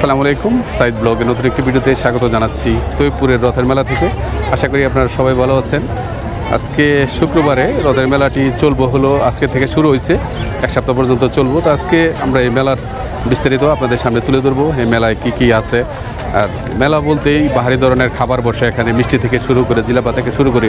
আসসালামু আলাইকুম, সাইদ ব্লগের নতুন একটি ভিডিওতে স্বাগত জানাচ্ছি তৈয়বপুরের রথের মেলা থেকে। আশা করি আপনারা সবাই ভালো আছেন। আজকে শুক্রবারে রথের মেলাটি হলো আজকে থেকে শুরু হয়েছে, এক সপ্তাহ পর্যন্ত চলবো। তো আজকে আমরা এই মেলার বিস্তারিত আপনাদের সামনে তুলে ধরবো। এই মেলায় কি আছে, আর মেলা বলতেই বাহারি ধরনের খাবার বসে, এখানে মিষ্টি থেকে শুরু করে জিলাপা থেকে শুরু করে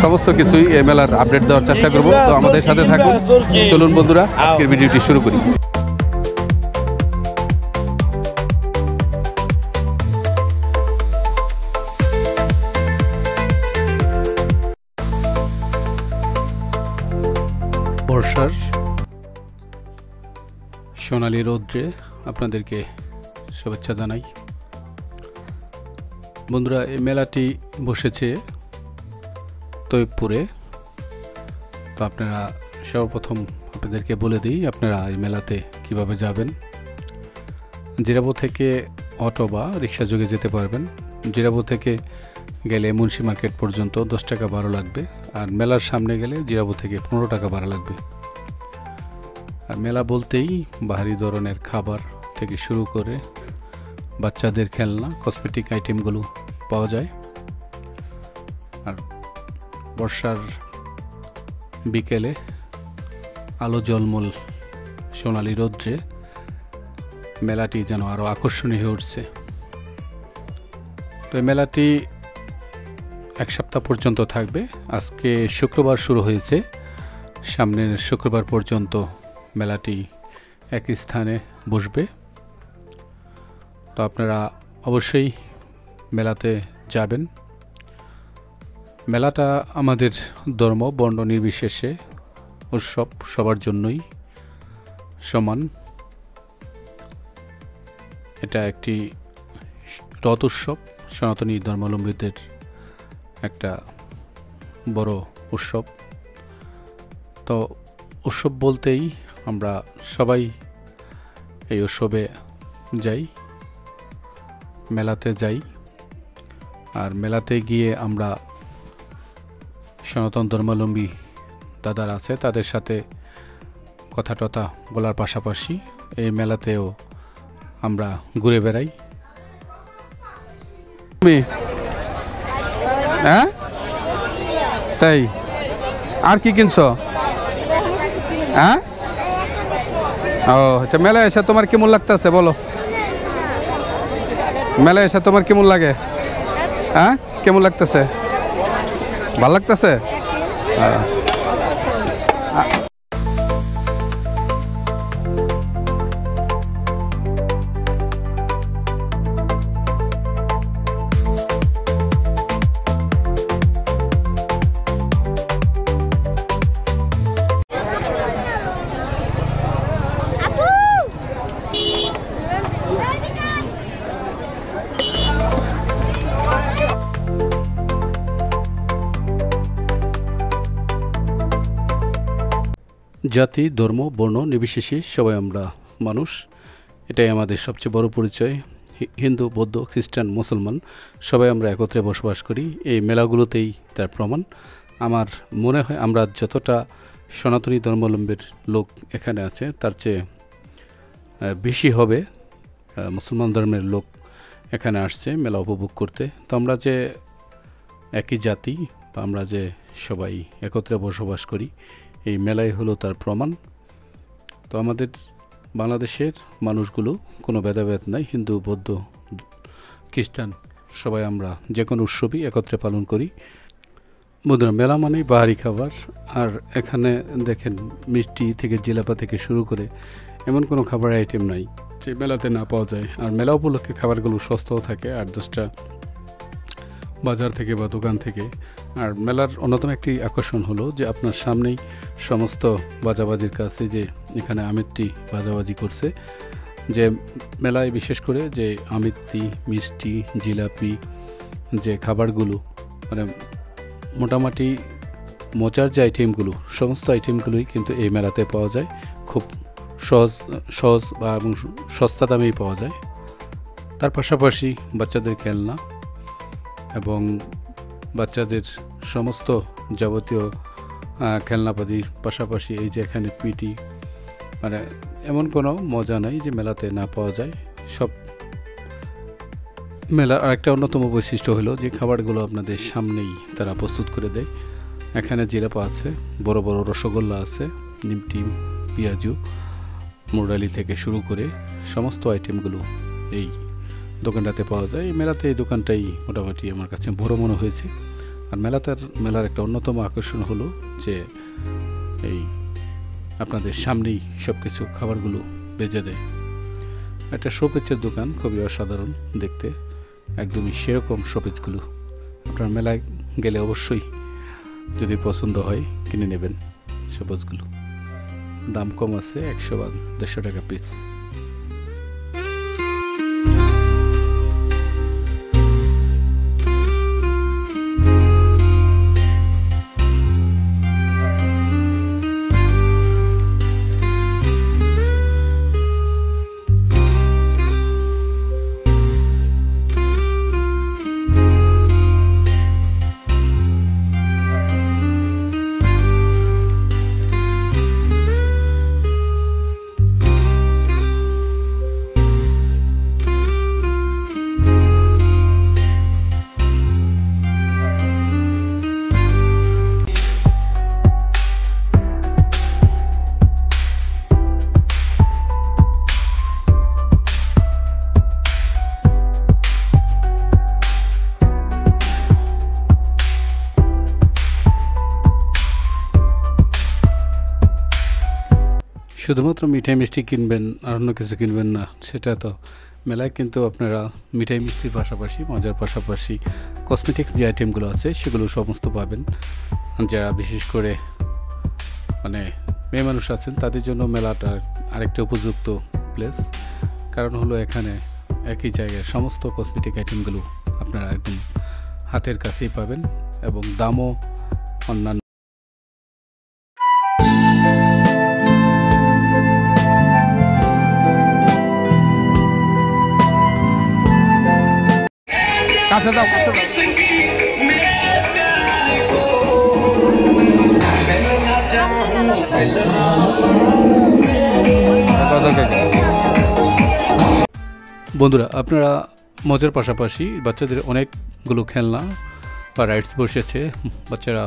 সমস্ত কিছুই এই মেলার আপডেট দেওয়ার চেষ্টা করবো। তো আমাদের সাথে থাকুন, চলুন বন্ধুরা আজকের ভিডিওটি শুরু করি। বর্ষার সোনালি রৌদ্রে আপনাদেরকে শুভেচ্ছা জানাই। বন্ধুরা, এই মেলাটি বসেছে তৈয়বপুরে। তো আপনারা সর্বপ্রথম আপনাদেরকে বলে দিই আপনারা এই মেলাতে কিভাবে যাবেন। জিরাবো থেকে অটো বা রিক্সা যোগে যেতে পারবেন। জিরাবো থেকে গেলে মুন্সি মার্কেট পর্যন্ত 10 টাকা ভাড়া লাগবে, আর মেলার সামনে গেলে জিরাবো থেকে 15 টাকা ভাড়া লাগবে। আর মেলা বলতেই বাহারি ধরনের খাবার থেকে শুরু করে বাচ্চাদের খেলনা, কসমেটিক আইটেমগুলো পাওয়া যায়। আর বর্ষার বিকেলে আলো জলমল সোনালি রৌদ্রে মেলাটি যেন আরও আকর্ষণীয় হয়ে উঠছে। তো এই মেলাটি এক সপ্তাহ পর্যন্ত থাকবে। আজকে শুক্রবার শুরু হয়েছে, সামনের শুক্রবার পর্যন্ত মেলাটি একই স্থানে বসবে। তো আপনারা অবশ্যই মেলাতে যাবেন। মেলাটা আমাদের ধর্ম বর্ণ নির্বিশেষে উৎসব সবার জন্যই সমান। এটা একটি রথ উৎসব, সনাতনী ধর্মাবলম্বীদের একটা বড় উৎসব। তো উৎসব বলতেই আমরা সবাই এই উৎসবে যাই, মেলাতে যাই। আর মেলাতে গিয়ে আমরা সনাতন ধর্মাবলম্বী দাদারা আছে তাদের সাথে কথা টথা বলার পাশাপাশি এই মেলাতেও আমরা ঘুরে বেড়াই। হ্যাঁ, তাই আর কি কিনছো? হ্যাঁ, ও আচ্ছা। মেলায় এসে তোমার কেমন লাগতেছে বলো? মেলায় এসে তোমার কেমন লাগে? হ্যাঁ, কেমন লাগতেছে? ভালো লাগতেছে? জাতি, ধর্ম, বর্ণ নির্বিশেষে সবাই আমরা মানুষ, এটাই আমাদের সবচেয়ে বড় পরিচয়। হিন্দু, বৌদ্ধ, খ্রিস্টান, মুসলমান সবাই আমরা একত্রে বসবাস করি। এই মেলাগুলোতেই তার প্রমাণ। আমার মনে হয় আমরা যতটা সনাতনী ধর্মাবলম্বীর লোক এখানে আছে তার চেয়ে বেশি হবে মুসলমান ধর্মের লোক এখানে আসছে মেলা উপভোগ করতে। তো আমরা যে একই জাতি বা আমরা যে সবাই একত্রে বসবাস করি, এই মেলাই হলো তার প্রমাণ। তো আমাদের বাংলাদেশের মানুষগুলো কোনো ভেদাভেদ নাই, হিন্দু, বৌদ্ধ, খ্রিস্টান সবাই আমরা যে কোনো উৎসবই একত্রে পালন করি। বন্ধুরা, মেলা মানেই বাহারি খাবার। আর এখানে দেখেন মিষ্টি থেকে জিলাপা থেকে শুরু করে এমন কোনো খাবার আইটেম নাই যে মেলাতে না পাওয়া যায়। আর মেলা উপলক্ষে খাবারগুলো সস্তাও থাকে 8-10টা বাজার থেকে বা দোকান থেকে। আর মেলার অন্যতম একটি আকর্ষণ হলো যে আপনার সামনেই সমস্ত বাজাবাজির কাছে যে এখানে আমিত্তি বাজাবাজি করছে, যে মেলায় বিশেষ করে যে আমিত্তি, মিষ্টি, জিলাপি যে খাবারগুলো, মানে মোটামুটি মজার যে আইটেমগুলো, সমস্ত আইটেমগুলোই কিন্তু এই মেলাতে পাওয়া যায়। খুব সহজ বা এবং সস্তা দামেই পাওয়া যায়। তার পাশাপাশি বাচ্চাদের খেলনা এবং বাচ্চাদের সমস্ত যাবতীয় খেলনাপাতির পাশাপাশি এই যে এখানে পিটি, মানে এমন কোনো মজা নাই যে মেলাতে না পাওয়া যায়। সব মেলার আরেকটা অন্যতম বৈশিষ্ট্য হলো যে খাবারগুলো আপনাদের সামনেই তারা প্রস্তুত করে দেয়। এখানে জিলাপি আছে, বড় বড় রসগোল্লা আছে, নিমটি, পেঁয়াজু, মুরালি থেকে শুরু করে সমস্ত আইটেমগুলো এই দোকানটাতে পাওয়া যায়। এই মেলাতে এই দোকানটাই মোটামুটি আমার কাছে বড় মনে হয়েছে। আর মেলার একটা অন্যতম আকর্ষণ হলো যে এই আপনাদের সামনেই সব কিছু খাবারগুলো বেজে দেয়। একটা শোপিসের দোকান, খুবই অসাধারণ দেখতে, একদমই সেরকম শোপিসগুলো। আপনার মেলায় গেলে অবশ্যই যদি পছন্দ হয় কিনে নেবেন শোপিসগুলো। দাম কম আছে, 100 বা 150 টাকা পিস। শুধুমাত্র মিঠাই মিষ্টি কিনবেন আর অন্য কিছু কিনবেন না সেটা তো মেলায়, কিন্তু আপনারা মিঠাই মিষ্টির পাশাপাশি, মজার পাশাপাশি কসমেটিক্স যে আইটেমগুলো আছে সেগুলো সমস্ত পাবেন। যারা বিশেষ করে মানে মেয়ে মানুষ আছেন তাদের জন্য মেলাটা আরেকটা উপযুক্ত প্লেস। কারণ হলো এখানে একই জায়গায় সমস্ত কসমেটিক আইটেমগুলো আপনারা একদম হাতের কাছেই পাবেন এবং দামও অন্যান্য। কাছে দাও, কাছে দাও। বন্ধুরা, আপনারা মজার পাশাপাশি বাচ্চাদের অনেকগুলো খেলনা বা রাইডস বসেছে, বাচ্চারা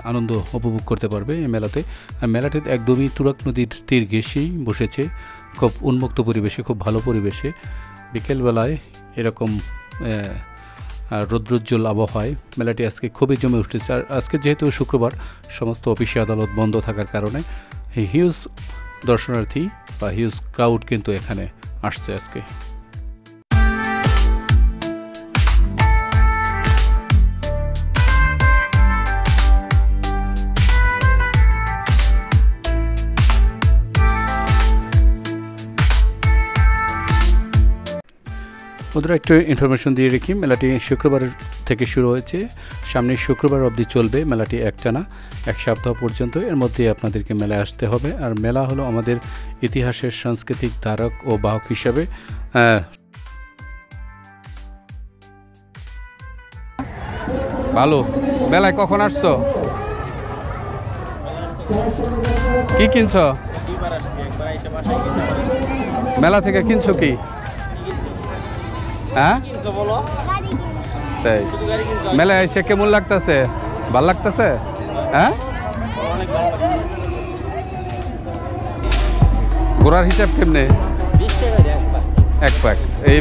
আনন্দ উপভোগ করতে পারবে এই মেলাতে। আর মেলাতে একদমই তুরাগ নদীর তীর ঘেঁষেই বসেছে, খুব উন্মুক্ত পরিবেশে, খুব ভালো পরিবেশে। বিকেলবেলায় এরকম রৌদ্রোজ্জ্বল আবহাওয়ায় মেলাটি আজকে খুবই জমে উঠেছে। আর আজকে যেহেতু শুক্রবার, সমস্ত অফিসে আদালত বন্ধ থাকার কারণে হিউজ দর্শনার্থী বা হিউজ ক্রাউড কিন্তু এখানে আসছে আজকে। বন্ধুরা, একটু ইনফরমেশন দিয়ে রেখি, মেলাটি শুক্রবার থেকে শুরু হয়েছে, সামনের শুক্রবার অবধি চলবে মেলাটি একটানা, 1 সপ্তাহ পর্যন্ত। এর মধ্যে আপনাদেরকে মেলায় আসতে হবে। আর মেলা হলো আমাদের ইতিহাসের সাংস্কৃতিক ধারক ও বাহক হিসাবে। ভালো। মেলায় কখন আসছো? কি কিনছ? মেলা থেকে কিনছো কি? হ্যাঁ, মেলায় এসে কেমন লাগতেছে? ভাল লাগতেছে? হ্যাঁ, ঘোরার হিসাব কেমনে? 1 প্যাক। এই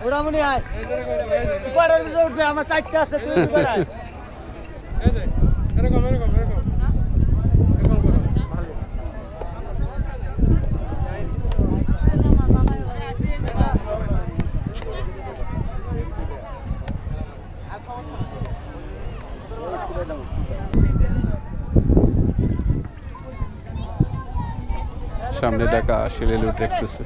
ওড়ামনি আয় উপরের দিকে উঠবে, আমার 4টা আছে, তুই উপরে আয়। এই যে এরকম এরকম এরকম এরকম করো, ভালো। সামনে ঢাকা শিলিগুড়ি রুট এক্সপ্রেসে।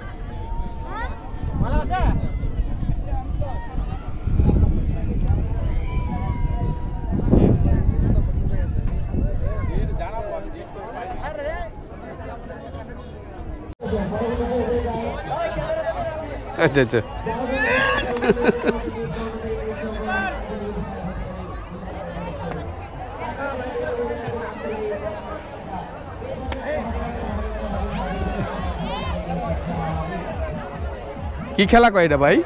আচ্ছা আচ্ছা কি খেলা কয় এটা ভাই?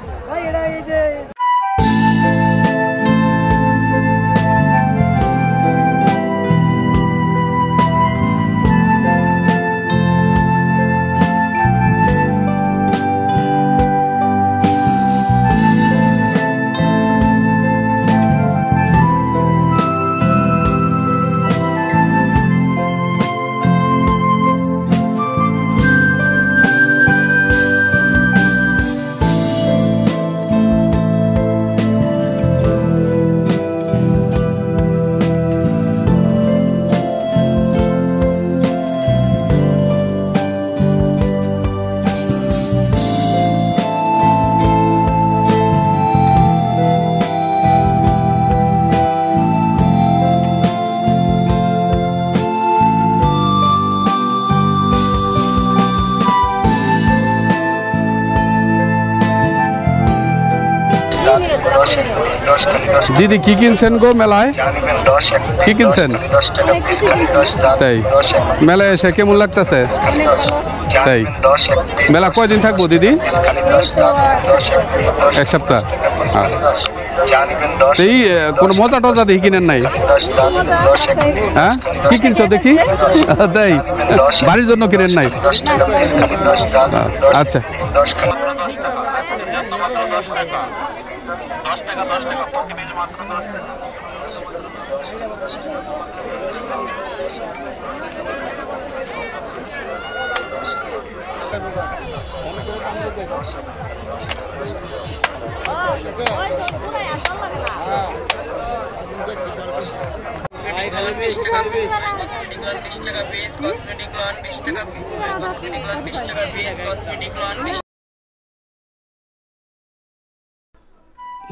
দিদি কি কিনছেন গো মেলায়? কি কিনছেন? তাই মেলায় এসে কেমন লাগতেছে? তাই মেলা কয়দিন থাকবো দিদি? এক সপ্তাহ। এই কোনো মজা টজা দেখি কিনেন নাই? হ্যাঁ কি কিনছো দেখি? তাই বাড়ির জন্য কিনেন নাই? আচ্ছা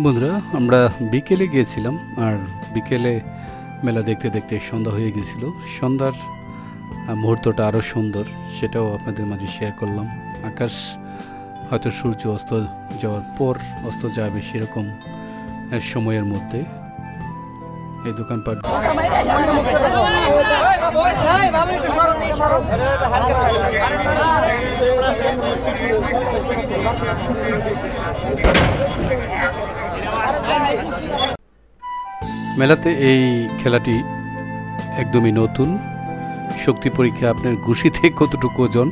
বন্ধুরা আমরা বিকেলে গিয়েছিলাম আর বিকেলে মেলা দেখতে দেখতে সন্ধ্যা হয়ে গেছিল। সন্ধ্যার মুহূর্তটা আরও সুন্দর, সেটাও আপনাদের মাঝে শেয়ার করলাম। আকাশ হয়তো সূর্য অস্ত যাওয়ার পর অস্ত যাবে সেরকম সময়ের মধ্যে এই দোকানপাট মেলাতে এই খেলাটি একদমই নতুন। শক্তি পরীক্ষা, আপনার ঘুষিতে কতটুকু ওজন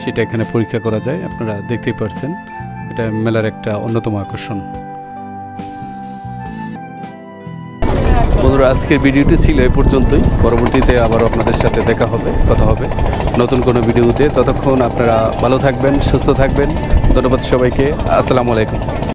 সেটা এখানে পরীক্ষা করা যায়, আপনারা দেখতেই পারছেন। এটা মেলার একটা অন্যতম আকর্ষণ। বন্ধুরা আজকের ভিডিওটি ছিল এই পর্যন্তই। পরবর্তীতে আবারও আপনাদের সাথে দেখা হবে, কথা হবে নতুন কোনো ভিডিওতে। ততক্ষণ আপনারা ভালো থাকবেন, সুস্থ থাকবেন। ধন্যবাদ সবাইকে। আসসালামু আলাইকুম।